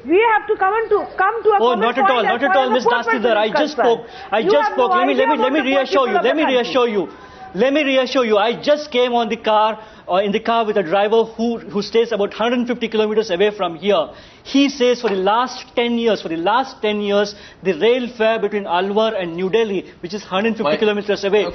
We have to come to a common not at all, not at all, Ms. Dastidar. I just spoke. Let me reassure you. I just came on the car, in the car with a driver who stays about 150 kilometers away from here. He says for the last 10 years, the rail fare between Alwar and New Delhi, which is 150 kilometers away,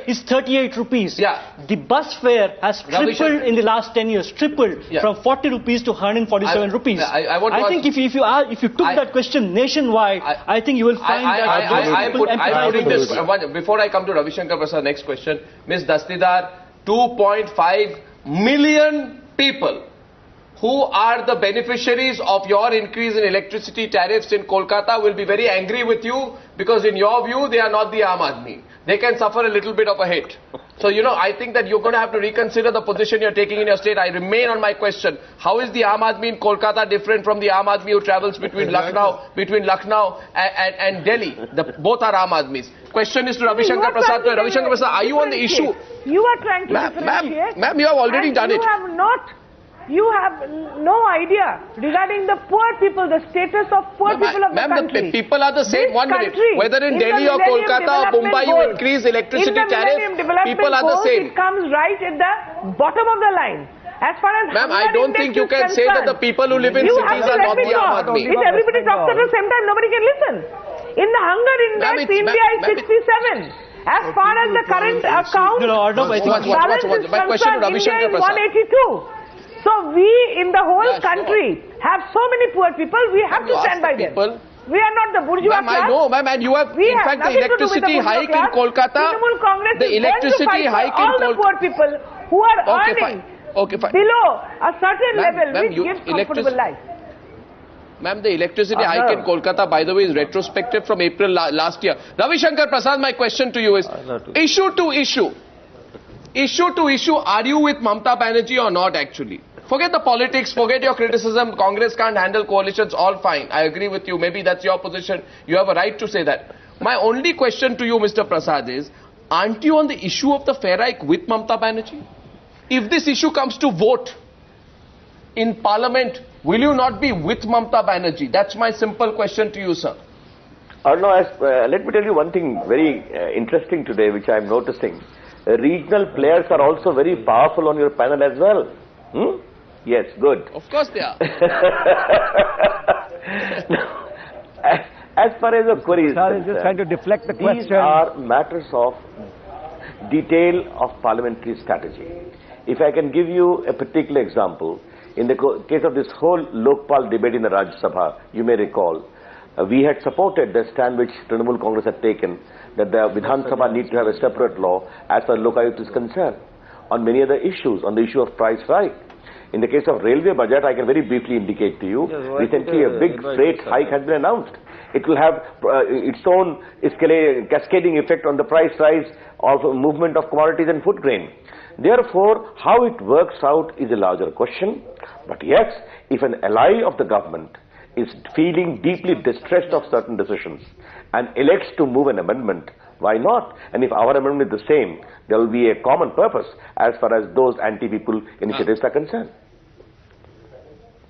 is 38 rupees. Yeah. The bus fare has tripled in the last 10 years, from 40 rupees to 147 rupees. I think if you took that question nationwide, I think you will find that. Before I come to Ravi Shankar Prasad, next question, Ms. Dastidar, 2.5 million people who are the beneficiaries of your increase in electricity tariffs in Kolkata will be very angry with you because in your view they are not the Aam Aadmi. They can suffer a little bit of a hit. So, I think that you're going to have to reconsider the position you're taking in your state. I remain on my question. How is the Aam Aadmi in Kolkata different from the Aam Aadmi who travels between Lucknow and Delhi? Both are Aam Aadmis. Question is to Ravi Shankar Prasad. Ravi Shankar Prasad, are you on the issue? You are trying to differentiate. Ma'am, you have already done it. You have no idea regarding the poor people, the status of poor people of the country. The people are the same. One minute. Whether in Delhi or Kolkata or Mumbai you increase electricity tariff, people are the same. It comes right at the bottom of the line. As far as ma'am, I don't think you can say that the people who live in cities are not the Aam Aadmi. If everybody talks at the same time, nobody can listen. In the hunger index, India is 67. As far as the current account, balance is concerned, India is 182. So we in the whole country have so many poor people, we have to stand by them. We are not the bourgeois class. I know, ma'am, and you have, in fact, the electricity hike in Kolkata, the electricity hike in Kolkata. All the poor people who are earning below a certain level which gives comfortable life. Ma'am, the electricity hike in Kolkata, by the way, is retrospective from April last year. Ravi Shankar Prasad, my question to you is, issue to issue, are you with Mamata Banerjee or not actually? Forget the politics, forget your criticism. Congress can't handle coalitions, all fine. I agree with you. Maybe that's your position. You have a right to say that. My only question to you, Mr. Prasad, is, aren't you on the issue of the fare hike with Mamata Banerjee? If this issue comes to vote in Parliament, will you not be with Mamata Banerjee? That's my simple question to you, sir. Arnab, let me tell you one thing very interesting today, which I am noticing. Regional players are also very powerful on your panel as well. Yes, good. Of course they are. As far as the queries, just trying to deflect the question. These are matters of detail of parliamentary strategy. If I can give you a particular example, in the case of this whole Lokpal debate in the Rajya Sabha, you may recall, we had supported the stand which Trinamool Congress had taken that the Vidhan Sabha need to have a separate law as far as Lok Ayukt is concerned. On many other issues, on the issue of price hike. In the case of railway budget, I can very briefly indicate to you, recently a big freight hike has been announced. It will have its own cascading effect on the price rise of movement of commodities and food grain. Therefore, how it works out is a larger question. But yes, if an ally of the government is feeling deeply distressed of certain decisions and elects to move an amendment, why not? And if our amendment is the same, there will be a common purpose as far as those anti-people initiatives are concerned.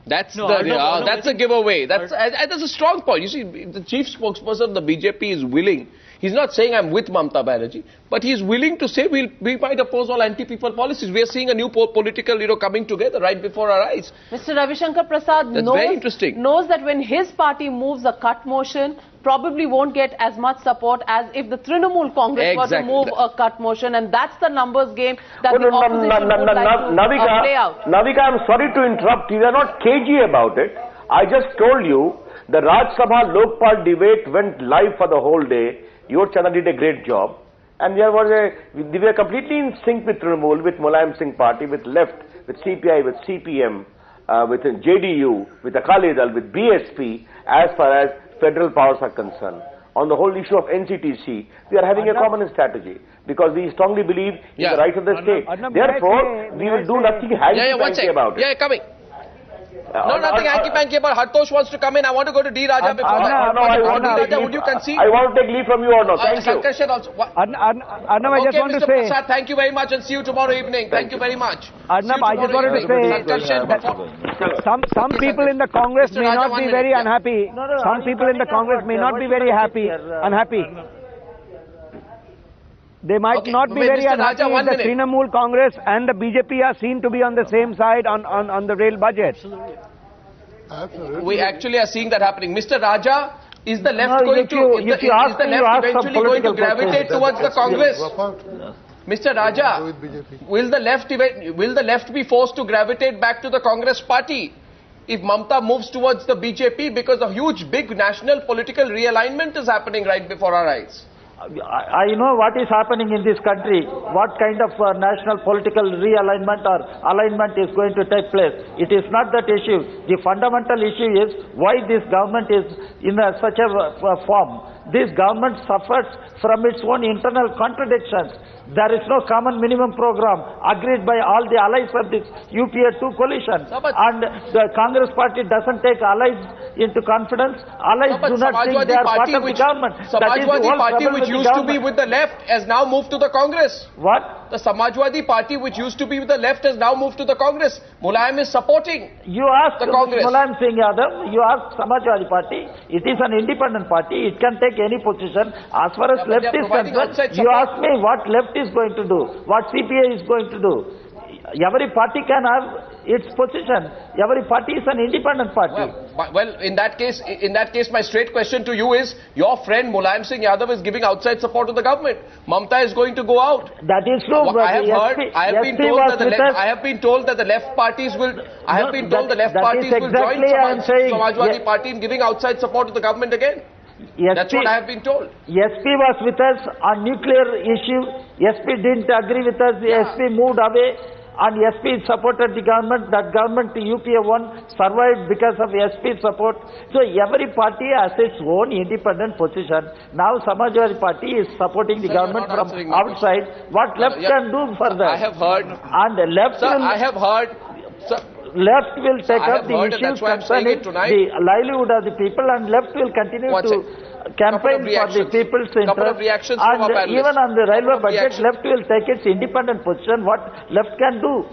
That's that's a giveaway. That's a strong point. You see, the chief spokesperson of the BJP is willing. He's not saying I'm with Mamata Banerjee, but he's willing to say we might oppose all anti-people policies. We are seeing a new political, coming together right before our eyes. Mr. Ravi Shankar Prasad knows that when his party moves a cut motion, probably won't get as much support as if the Trinamool Congress were to move a cut motion, and that's the numbers game that the opposition would like to play out. Navika, I'm sorry to interrupt. You are not cagey about it. I just told you the Rajya Sabha Lokpal debate went live for the whole day. Your channel did a great job, and we were completely in sync with Trinamool, with Mulayam Singh party, with left, with CPI, with CPM, with JDU, with Akali Dal, with BSP, as far as federal powers are concerned. On the whole issue of NCTC, we are having a common strategy because we strongly believe in the rights of the state. Therefore, we will do nothing hanging about it. Yeah, coming. No, nothing hanky-panky about Hartosh wants to come in. I want to go to D. Raja before that. No, I want to Raja, would you concede? I want to take leave from you or not. Thank you. Sankarshan also. Arnab, I just want to say... Prasad, thank you very much and see you tomorrow evening. Thank you very much. Arnab, I just wanted to say that some people in the Congress may not be very unhappy. Some people in the Congress may not be very unhappy. They might not be very unhappy if the Trinamool Congress and the BJP are seen to be on the same side on the rail budget. Absolutely. We actually are seeing that happening. Mr. Raja, is the left going to eventually going to gravitate towards the Congress? Mr. Raja, will the left be forced to gravitate back to the Congress party if Mamata moves towards the BJP, because a huge, big national political realignment is happening right before our eyes? I know what is happening in this country, what kind of national political realignment or alignment is going to take place. It is not that issue. The fundamental issue is why this government is in such a form. This government suffers from its own internal contradictions. There is no common minimum program agreed by all the allies of this UPA 2 coalition. And the Congress party doesn't take allies into confidence. Allies do not think they are part of the government. Samajwadi Party, which used to be with the left, has now moved to the Congress. What? The Samajwadi Party, which used to be with the left, has now moved to the Congress. Mulayam is supporting you ask the Congress. Mulayam Singh Yadav, you ask Samajwadi Party. It is an independent party. It can take any position. As far as left is concerned, you ask me what left is going to do, what CPA is going to do. Every party can have its position. Every party is an independent party. Well, in that case, my straight question to you is: your friend Mulayam Singh Yadav is giving outside support to the government. Mamata is going to go out. That is true. I have been told that the left parties will. I have been told the left parties will join Samajwadi Party in giving outside support to the government again. That's what I have been told. SP was with us on nuclear issue. SP didn't agree with us. The SP moved away. And SP supported the government. That government, UPA 1, survived because of SP's support. So every party has its own independent position. Now Samajwadi Party is supporting the government from outside. What left can do further? I have heard. And left left will take up the issues concerning the livelihood of the people, and left will continue to campaign for the people's interest. And even on the railway budget, left will take its independent position, what left can do.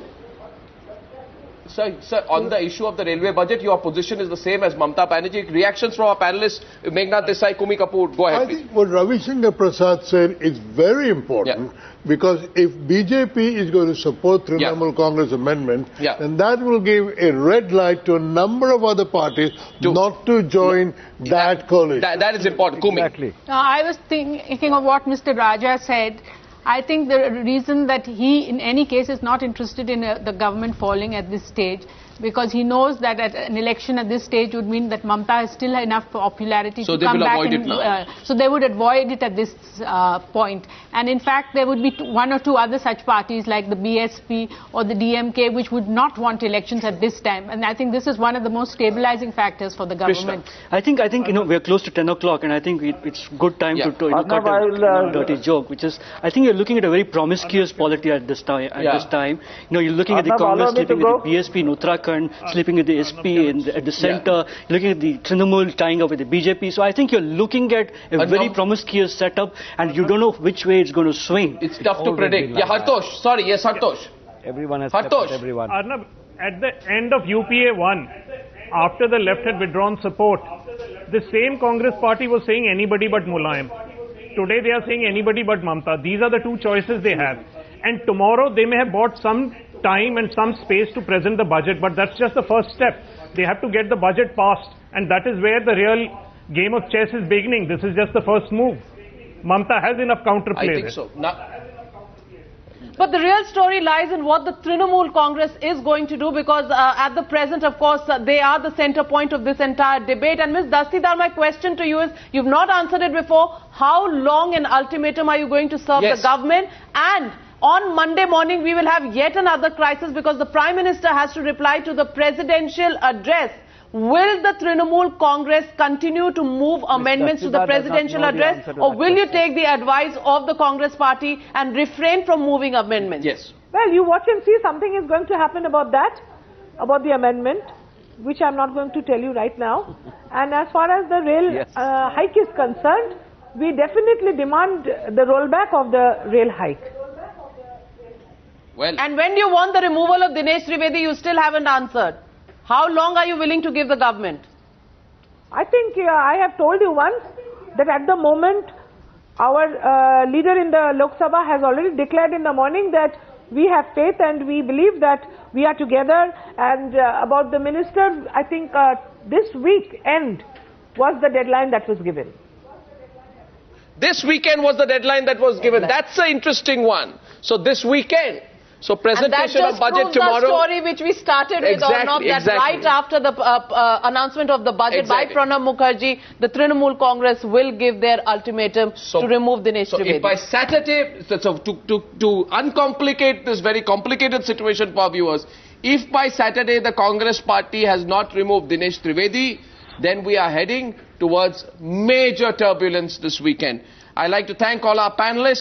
Sir, on the issue of the railway budget, your position is the same as Mamata Banerjee. Reactions from our panelists, Meghnad Desai, Coomi Kapoor. Go ahead, I think what Ravi Shankar Prasad said is very important, because if BJP is going to support Trinamool Congress amendment, then that will give a red light to a number of other parties not to join that coalition. That is important. Coomi. Exactly. I was thinking of what Mr. Raja said. I think the reason that he, in any case, is not interested in the government falling at this stage, because he knows that an election at this stage would mean that Mamata has still enough popularity to come back. So they would avoid it at this point. And in fact, there would be one or two other such parties like the BSP or the DMK which would not want elections at this time. And I think this is one of the most stabilizing factors for the government. I think we're close to 10 o'clock, and I think it's good time to cut a dirty joke, which is, I think you're looking at a very promiscuous polity at this time. You're looking at the Congress sleeping with the BSP in Uttarakhand, sleeping with the SP at the centre, looking at the Trinamool tying up with the BJP. So I think you're looking at a very promiscuous setup, and you don't know which way it's going to swing. It's tough to predict. Hartosh. Sorry, yes, Hartosh. Everyone has Hartosh. Everyone. Arnab, at the end of UPA 1, after the left had withdrawn support, the same Congress party was saying anybody but Mulayam. Today they are saying anybody but Mamata. These are the two choices they have. And tomorrow they may have bought some time and some space to present the budget, but that's just the first step. They have to get the budget passed, and that is where the real game of chess is beginning. This is just the first move. Mamata has enough counterplay. I think so. But the real story lies in what the Trinamool Congress is going to do, because at the present, of course, they are the center point of this entire debate. And Ms. Dastidar, my question to you is, you've not answered it before, how long an ultimatum are you going to serve the government? And on Monday morning, we will have yet another crisis, because the Prime Minister has to reply to the presidential address. Will the Trinamool Congress continue to move amendments to the presidential address, or will you take the advice of the Congress party and refrain from moving amendments? Yes. Well, you watch and see, something is going to happen about that, about the amendment. which I'm not going to tell you right now. And as far as the rail hike is concerned, we definitely demand the rollback of the rail hike. Well, and when you want the removal of Dinesh Trivedi, you still haven't answered. How long are you willing to give the government? I think I have told you once that at the moment, our leader in the Lok Sabha has already declared in the morning that we have faith and we believe that we are together. And about the minister, I think this weekend was the deadline that was given. This weekend was the deadline that was given. That's an interesting one. So this weekend. So presentation of budget tomorrow. And that just proves the story which we started with, Arnab, that right after the announcement of the budget by Pranab Mukherjee, the Trinamool Congress will give their ultimatum to remove Dinesh Trivedi. So if by Saturday, to uncomplicate this very complicated situation for viewers, if by Saturday the Congress party has not removed Dinesh Trivedi, then we are heading towards major turbulence this weekend. I'd like to thank all our panelists.